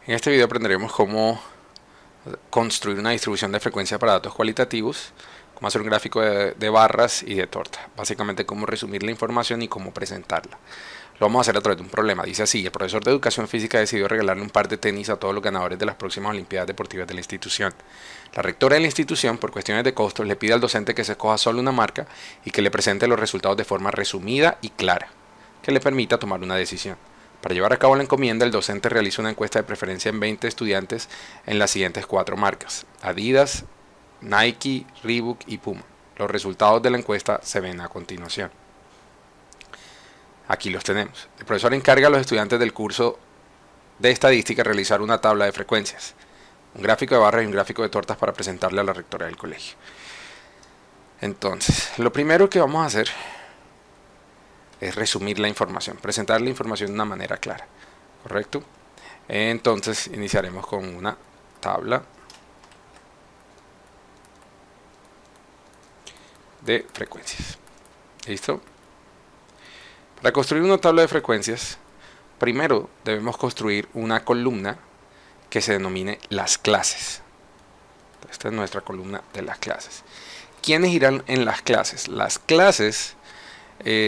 En este video aprenderemos cómo construir una distribución de frecuencia para datos cualitativos, cómo hacer un gráfico de barras y de torta, básicamente cómo resumir la información y cómo presentarla. Lo vamos a hacer a través de un problema. Dice así: el profesor de educación física decidió regalarle un par de tenis a todos los ganadores de las próximas Olimpiadas Deportivas de la institución. La rectora de la institución, por cuestiones de costos, le pide al docente que se escoja solo una marca y que le presente los resultados de forma resumida y clara, que le permita tomar una decisión. Para llevar a cabo la encomienda, el docente realiza una encuesta de preferencia en 20 estudiantes en las siguientes 4 marcas: Adidas, Nike, Reebok y Puma. Los resultados de la encuesta se ven a continuación. Aquí los tenemos. El profesor encarga a los estudiantes del curso de estadística realizar una tabla de frecuencias, un gráfico de barras y un gráfico de tortas para presentarle a la rectora del colegio. Entonces, lo primero que vamos a hacer es resumir la información, presentar la información de una manera clara, ¿correcto? Entonces iniciaremos con una tabla de frecuencias. ¿Listo? Para construir una tabla de frecuencias, primero debemos construir una columna que se denomine las clases. Esta es nuestra columna de las clases. ¿Quiénes irán en las clases? Las clases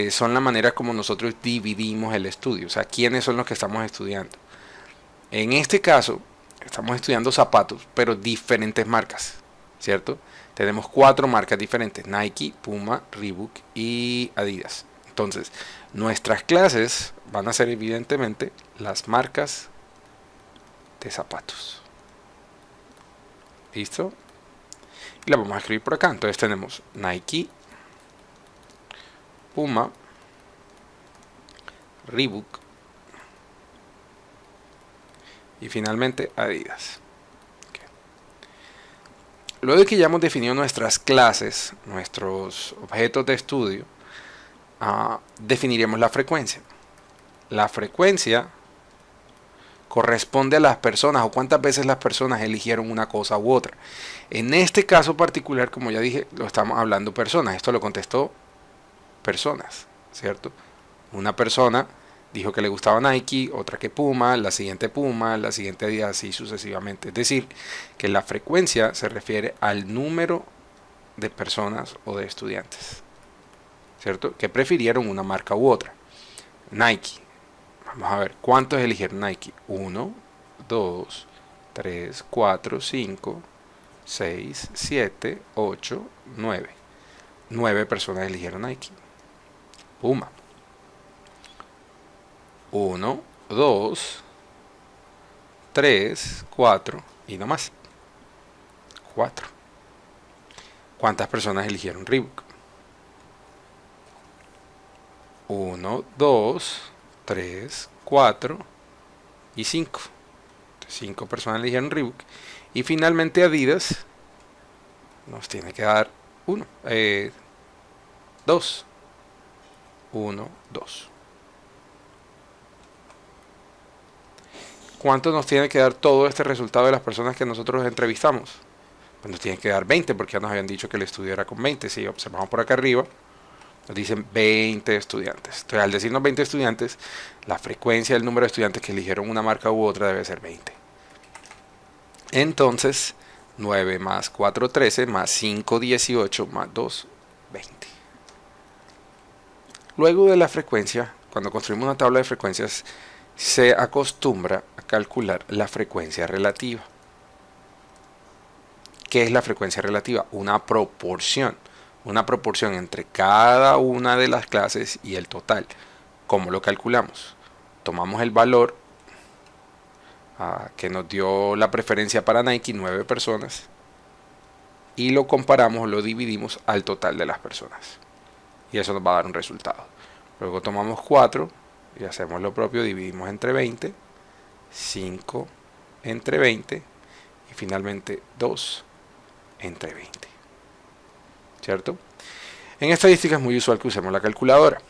son la manera como nosotros dividimos el estudio, o sea, quiénes son los que estamos estudiando. En este caso, estamos estudiando zapatos, pero diferentes marcas, ¿cierto? Tenemos 4 marcas diferentes: Nike, Puma, Reebok y Adidas. Entonces, nuestras clases van a ser evidentemente las marcas de zapatos. ¿Listo? Y la vamos a escribir por acá. Entonces tenemos Nike, Puma, Reebok y finalmente Adidas. Okay. Luego de que ya hemos definido nuestras clases, nuestros objetos de estudio, definiremos la frecuencia. La frecuencia corresponde a las personas o cuántas veces las personas eligieron una cosa u otra. En este caso particular, como ya dije, lo estamos hablando personas. Esto lo contestó personas, ¿cierto? Una persona dijo que le gustaba Nike, otra que Puma, la siguiente Adidas, así sucesivamente. Es decir, que la frecuencia se refiere al número de personas o de estudiantes, ¿cierto?, que prefirieron una marca u otra. Nike. Vamos a ver, ¿cuántos eligieron Nike? 1, 2, 3, 4, 5, 6, 7, 8, 9. 9 personas eligieron Nike. Puma. 1, 2, 3, 4 y no más. 4. ¿Cuántas personas eligieron Reebok? 1, 2, 3, 4 y 5. 5 personas eligieron Reebok. Y finalmente Adidas nos tiene que dar 1, 2. 1, 2. ¿Cuánto nos tiene que dar todo este resultado de las personas que nosotros entrevistamos? Pues nos tiene que dar 20, porque ya nos habían dicho que el estudio era con 20. Si observamos por acá arriba, nos dicen 20 estudiantes. Entonces, al decirnos 20 estudiantes, la frecuencia del número de estudiantes que eligieron una marca u otra debe ser 20. Entonces, 9 más 4, 13, más 5, 18, más 2, 20. Luego de la frecuencia, cuando construimos una tabla de frecuencias, se acostumbra a calcular la frecuencia relativa. ¿Qué es la frecuencia relativa? Una proporción entre cada una de las clases y el total. ¿Cómo lo calculamos? Tomamos el valor que nos dio la preferencia para Nike, 9 personas, y lo comparamos, lo dividimos al total de las personas, y eso nos va a dar un resultado. Luego tomamos 4 y hacemos lo propio, dividimos entre 20, 5 entre 20 y finalmente 2 entre 20, ¿cierto? En estadística es muy usual que usemos la calculadora,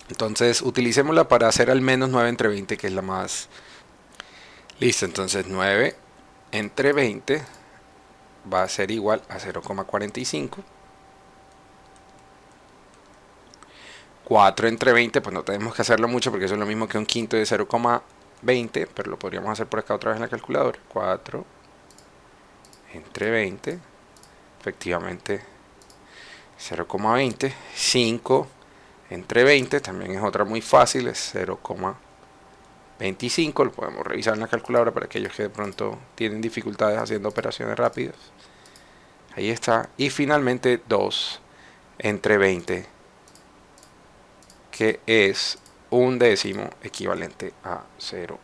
entonces utilicémosla para hacer al menos 9 entre 20, que es la más. Listo, entonces 9 entre 20 va a ser igual a 0,45. 4 entre 20, pues no tenemos que hacerlo mucho porque eso es lo mismo que un quinto de 0,45. 20, pero lo podríamos hacer por acá otra vez en la calculadora. 4 entre 20, efectivamente 0,20. 5 entre 20, también es otra muy fácil, es 0,25. Lo podemos revisar en la calculadora para aquellos que de pronto tienen dificultades haciendo operaciones rápidas. Ahí está. Y finalmente 2 entre 20, que es un décimo equivalente a 0,1.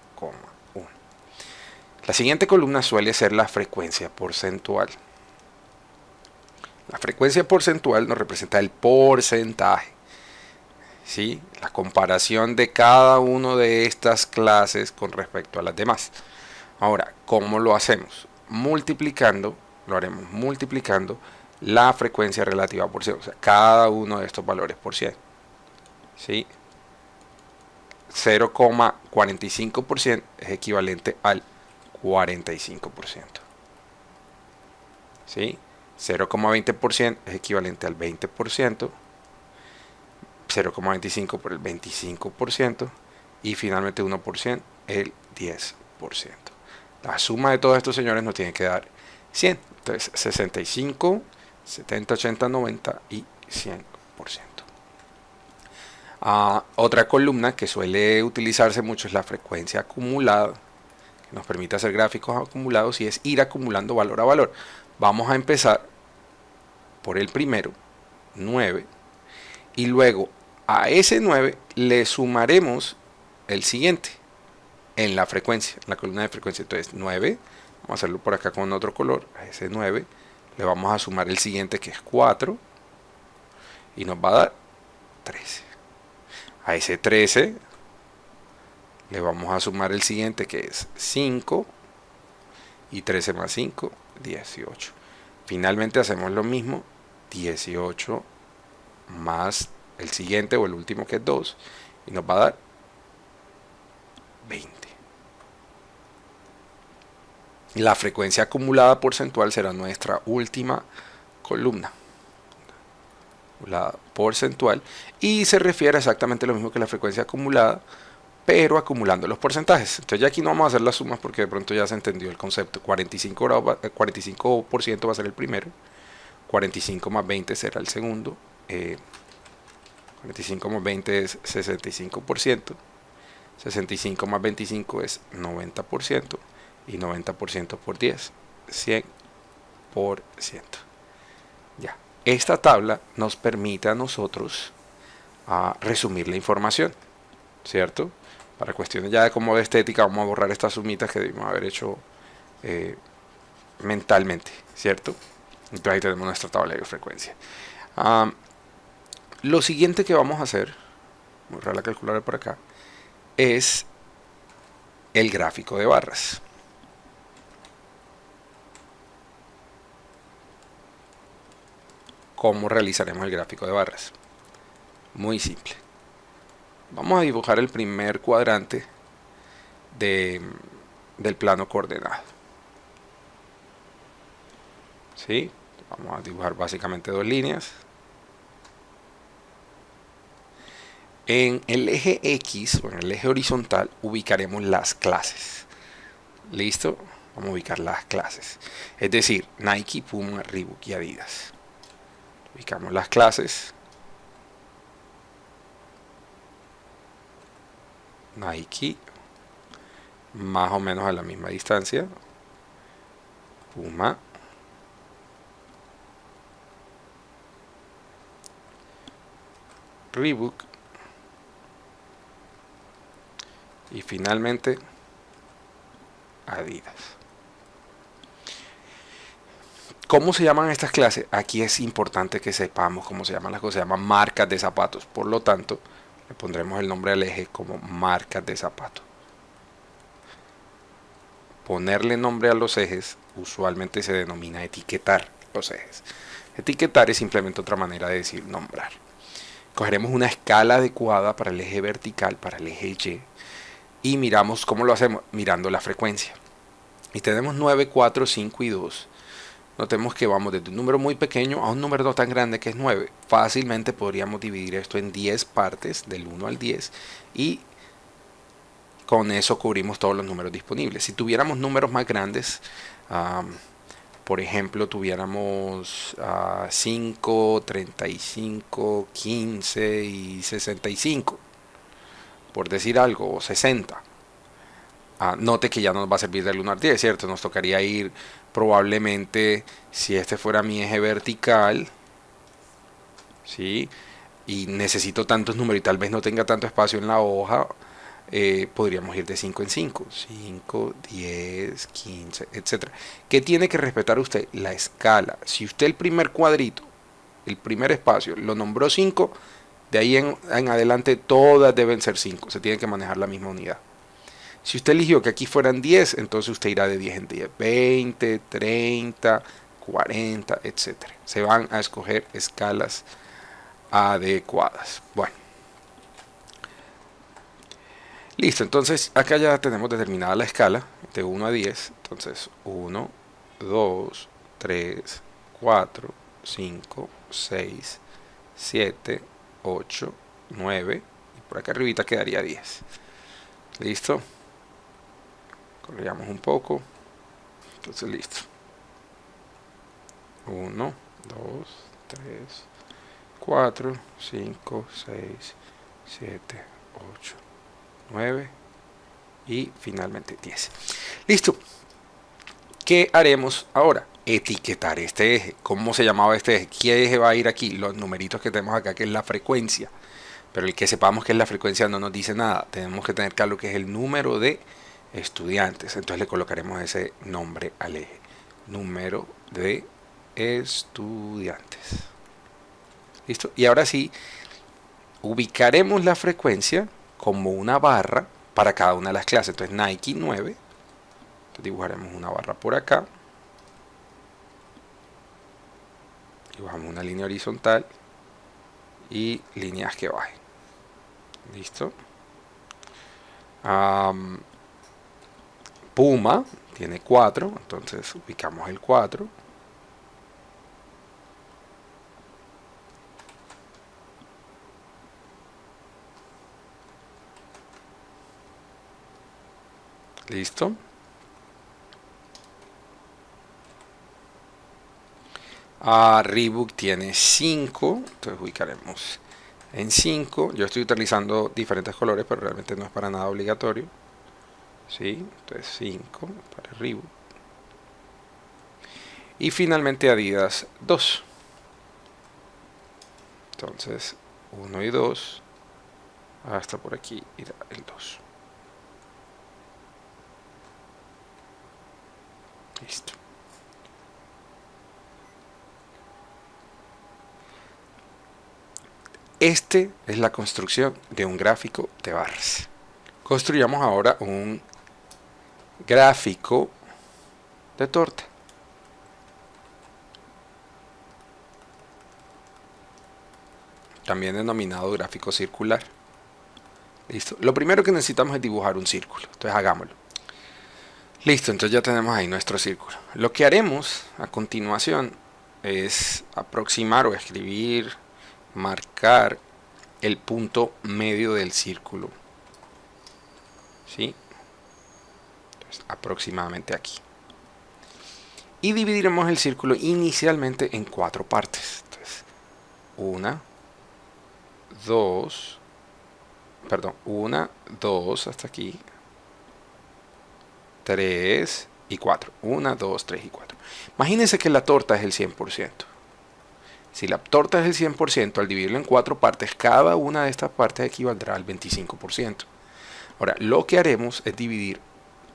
La siguiente columna suele ser la frecuencia porcentual. La frecuencia porcentual nos representa el porcentaje, ¿sí? La comparación de cada una de estas clases con respecto a las demás. Ahora, ¿cómo lo hacemos? Lo haremos multiplicando la frecuencia relativa por 100, o sea, cada uno de estos valores por 100. ¿Sí? 0,45% es equivalente al 45%. ¿Sí? 0,20% es equivalente al 20%. 0,25 por el 25%. Y finalmente 1% el 10%. La suma de todos estos señores nos tiene que dar 100. Entonces 65, 70, 80, 90 y 100%. Otra columna que suele utilizarse mucho es la frecuencia acumulada, que nos permite hacer gráficos acumulados y es ir acumulando valor a valor. Vamos a empezar por el primero, 9, y luego a ese 9 le sumaremos el siguiente en la frecuencia, en la columna de frecuencia. Entonces 9, vamos a hacerlo por acá con otro color, a ese 9 le vamos a sumar el siguiente, que es 4, y nos va a dar 13. A ese 13 le vamos a sumar el siguiente, que es 5, y 13 más 5, 18. Finalmente hacemos lo mismo, 18 más el siguiente o el último, que es 2, y nos va a dar 20. La frecuencia acumulada porcentual será nuestra última columna, la porcentual, y se refiere exactamente a lo mismo que la frecuencia acumulada, pero acumulando los porcentajes. Entonces ya aquí no vamos a hacer las sumas porque de pronto ya se entendió el concepto. 45% va a ser el primero, 45 más 20 será el segundo, 45 más 20 es 65%, 65 más 25 es 90%, y 90% por 10, 100%. Ya. Esta tabla nos permite a nosotros resumir la información, ¿cierto? Para cuestiones ya de como de estética, vamos a borrar estas sumitas que debimos haber hecho mentalmente, ¿cierto? Entonces ahí tenemos nuestra tabla de frecuencia. Lo siguiente que vamos a hacer, voy a borrar la calculadora por acá, es el gráfico de barras. ¿Cómo realizaremos el gráfico de barras? Muy simple. Vamos a dibujar el primer cuadrante del plano coordenado. ¿Sí? Vamos a dibujar básicamente dos líneas. En el eje X o en el eje horizontal ubicaremos las clases. ¿Listo? Vamos a ubicar las clases. Es decir, Nike, Puma, Reebok y Adidas. Ubicamos las clases. Nike, más o menos a la misma distancia. Puma. Reebok. Y finalmente Adidas. ¿Cómo se llaman estas clases? Aquí es importante que sepamos cómo se llaman las cosas. Se llaman marcas de zapatos. Por lo tanto, le pondremos el nombre al eje como marcas de zapatos. Ponerle nombre a los ejes usualmente se denomina etiquetar los ejes. Etiquetar es simplemente otra manera de decir nombrar. Cogeremos una escala adecuada para el eje vertical, para el eje Y, y miramos cómo lo hacemos, mirando la frecuencia. Y tenemos 9, 4, 5 y 2. Notemos que vamos desde un número muy pequeño a un número no tan grande, que es 9. Fácilmente podríamos dividir esto en 10 partes, del 1 al 10, y con eso cubrimos todos los números disponibles. Si tuviéramos números más grandes, por ejemplo, tuviéramos 5, 35, 15 y 65, por decir algo, o 60. Note que ya nos va a servir del 1 al 10, ¿cierto? Nos tocaría ir probablemente, si este fuera mi eje vertical, ¿sí? Y necesito tantos números y tal vez no tenga tanto espacio en la hoja, podríamos ir de 5 en 5, 5, 10, 15, etc. ¿Qué tiene que respetar usted? La escala. Si usted el primer cuadrito, el primer espacio, lo nombró 5, de ahí en adelante todas deben ser 5. Se tiene que manejar la misma unidad. Si usted eligió que aquí fueran 10, entonces usted irá de 10 en 10, 20, 30, 40, etc. Se van a escoger escalas adecuadas. Bueno, listo, entonces acá ya tenemos determinada la escala de 1 a 10. Entonces 1, 2, 3, 4, 5, 6, 7, 8, 9 y por acá arribita quedaría 10. Listo. Corregamos un poco. Entonces listo. 1, 2, 3, 4, 5, 6, 7, 8, 9 y finalmente 10. Listo. ¿Qué haremos ahora? Etiquetar este eje. ¿Cómo se llamaba este eje? ¿Qué eje va a ir aquí? Los numeritos que tenemos acá, que es la frecuencia. Pero el que sepamos que es la frecuencia no nos dice nada. Tenemos que tener claro que es el número de estudiantes. Entonces le colocaremos ese nombre al eje. Número de estudiantes. ¿Listo? Y ahora sí, ubicaremos la frecuencia como una barra para cada una de las clases. Entonces Nike 9. Entonces dibujaremos una barra por acá. Dibujamos una línea horizontal y líneas que bajen. ¿Listo? Puma tiene 4, entonces ubicamos el 4. Listo. Reebok tiene 5, entonces ubicaremos en 5. Yo estoy utilizando diferentes colores, pero realmente no es para nada obligatorio. ¿Sí? Entonces 5 para Reebok. Y finalmente Adidas 2. Entonces 1 y 2. Hasta por aquí irá el 2. Listo. Este es la construcción de un gráfico de barras. Construyamos ahora un gráfico de torta. También denominado gráfico circular. Listo. Lo primero que necesitamos es dibujar un círculo. Entonces hagámoslo. Listo, entonces ya tenemos ahí nuestro círculo. Lo que haremos a continuación es aproximar o escribir, marcar el punto medio del círculo. ¿Sí? Entonces, aproximadamente aquí. Y dividiremos el círculo inicialmente en 4 partes. Entonces, 1, 2, hasta aquí, 3 y 4. 1, 2, 3 y 4. Imagínense que la torta es el 100%. Si la torta es el 100%, al dividirlo en 4 partes, cada una de estas partes equivaldrá al 25%. Ahora, lo que haremos es dividir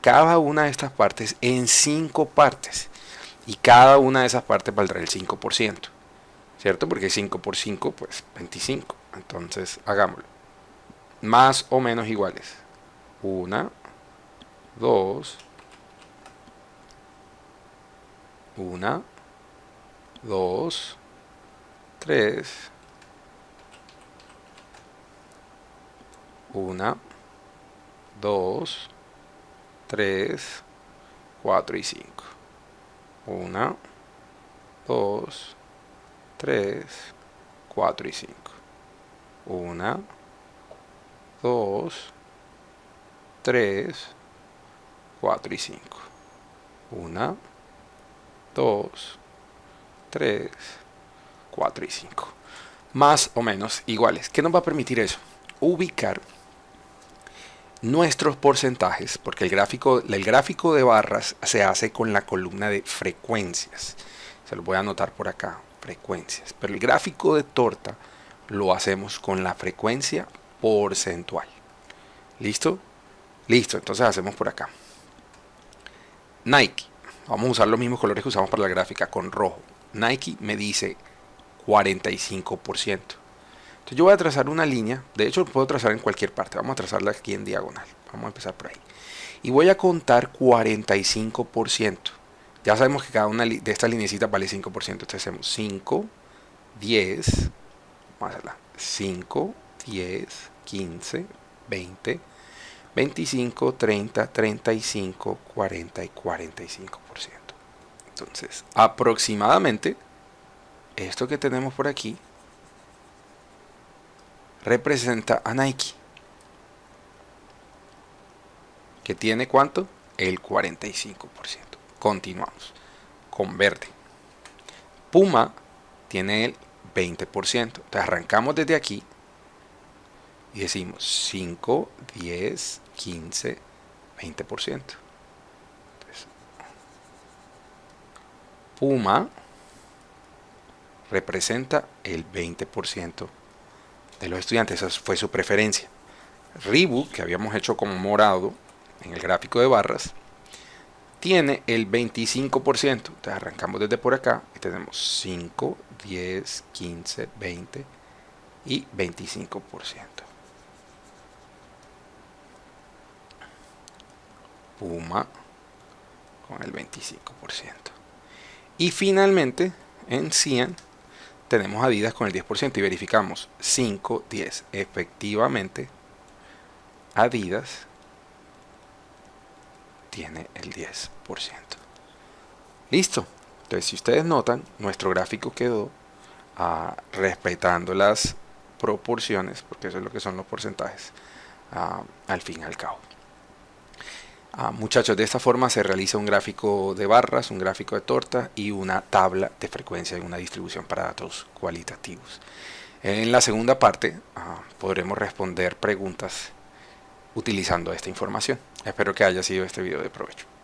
cada una de estas partes en 5 partes. Y cada una de esas partes valdrá el 5%. ¿Cierto? Porque 5 por 5, pues 25. Entonces, hagámoslo. Más o menos iguales. 1, 2, 1, 2, 3, 1, 2, 3, 4 y 5. 1, 2, 3, 4 y 5. 1, 2, 3, 4 y 5. 1, 2, 3, 4 y 5. Más o menos iguales. ¿Qué nos va a permitir eso? Ubicar nuestros porcentajes, porque el gráfico de barras se hace con la columna de frecuencias. Se lo voy a anotar por acá, frecuencias. Pero el gráfico de torta lo hacemos con la frecuencia porcentual. ¿Listo? Listo, entonces hacemos por acá. Nike, vamos a usar los mismos colores que usamos para la gráfica, con rojo. Nike me dice 45%. Entonces yo voy a trazar una línea, de hecho lo puedo trazar en cualquier parte, vamos a trazarla aquí en diagonal, vamos a empezar por ahí. Y voy a contar 45%. Ya sabemos que cada una de estas lineecitas vale 5%, entonces hacemos 5, 10, vamos a hacerla, 5, 10, 15, 20, 25, 30, 35, 40 y 45%. Entonces, aproximadamente, esto que tenemos por aquí representa a Nike, que tiene ¿cuánto? El 45%. Continuamos con verde. Puma tiene el 20%. Entonces arrancamos desde aquí y decimos 5, 10, 15, 20%. Entonces, Puma representa el 20% de los estudiantes. Esa fue su preferencia. Reebok, que habíamos hecho como morado en el gráfico de barras, tiene el 25%. Entonces arrancamos desde por acá y tenemos 5, 10, 15, 20 y 25%. Puma con el 25%. Y finalmente en Cian tenemos Adidas con el 10% y verificamos 5, 10. Efectivamente, Adidas tiene el 10%. Listo. Entonces, si ustedes notan, nuestro gráfico quedó respetando las proporciones, porque eso es lo que son los porcentajes, al fin y al cabo. Muchachos, de esta forma se realiza un gráfico de barras, un gráfico de torta y una tabla de frecuencia y una distribución para datos cualitativos. En la segunda parte podremos responder preguntas utilizando esta información. Espero que haya sido este video de provecho.